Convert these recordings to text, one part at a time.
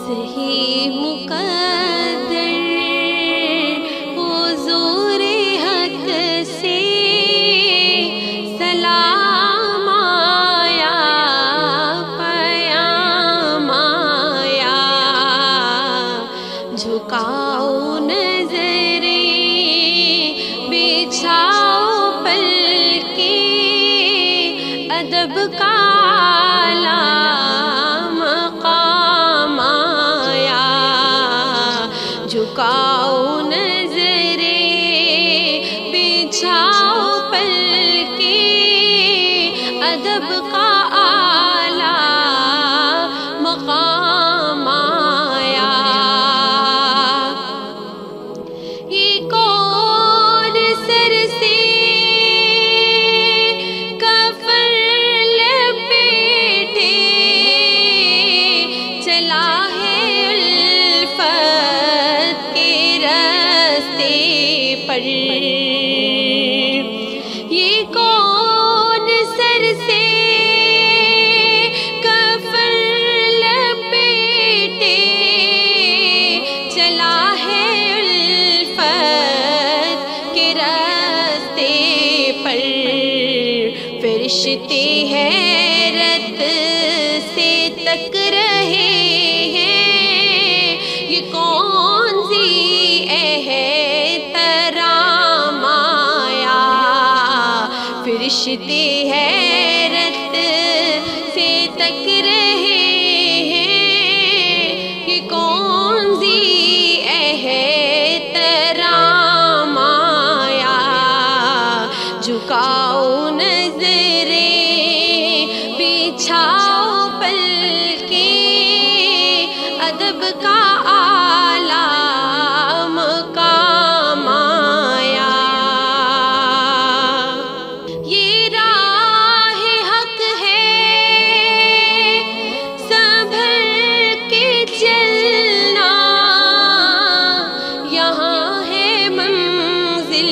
صحیح مقدر حضور حق سے سلام آیا، پیام آیا، جھکاؤ نظریں بچھاؤ پلکیں، ادب کا جھکاؤ نظریں بچھاؤ پلکیں، ادب کا اعلیٰ مقام آیا۔ یہ کون سر سے کفن لپیٹے چلا ہے یہ کون سر سے کفن لپیٹے چلا ہے الفت کے راستے پر، فرشتے حیرت سے تک رہے ہیں، یہ کون سی فرشتے حیرت سے تک رہے ہیں، یہ کون سی احترام آیا۔ جھکاؤ نظریں بچھاؤ پلکیں، ادب کا اعلیٰ مقام آیا۔ یہ راہ حق ہے سنبھل کے چلنا، یہاں ہے منزل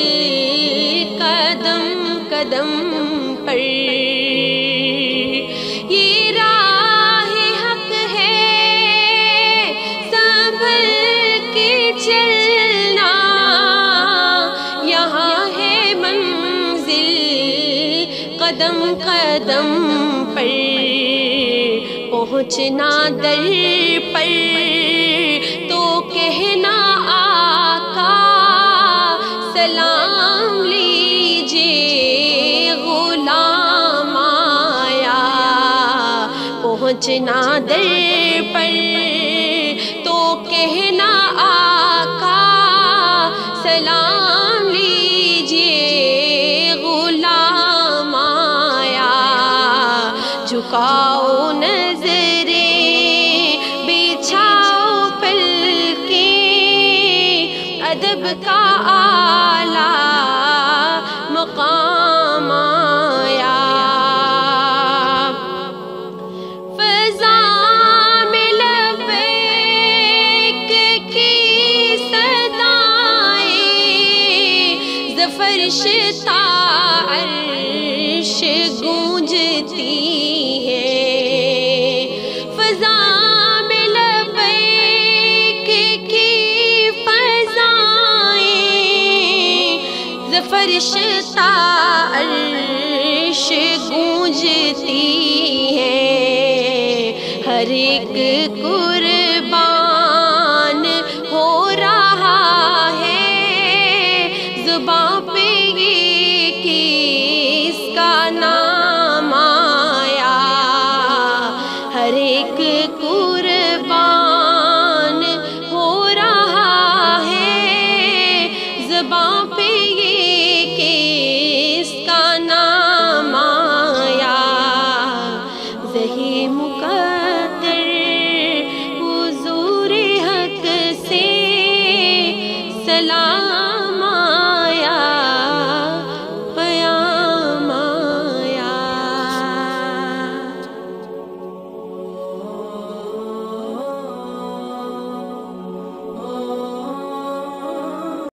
قدم قدم پر۔ یہ راہ حق ہے سنبھل کے چلنا، یہاں ہے منزل قدم قدم پر۔ پہنچنا در پر تو کہنا آقا سلام لیجئے غلام آیا۔ پہنچنا در پر تو کہنا آقا سلام لیجئے غلام آیا۔ جھکاؤ نظریں بچھاؤ پلکیں، ادب کا اعلیٰ مقام آیا۔ فضا میں لبیک کی صدائیں، زفرشتا عرش گونجتی ہے۔ فضا میں لبیک کی فضائیں، زفرشتا عرش گونجتی ہے۔ ہر ایک قربان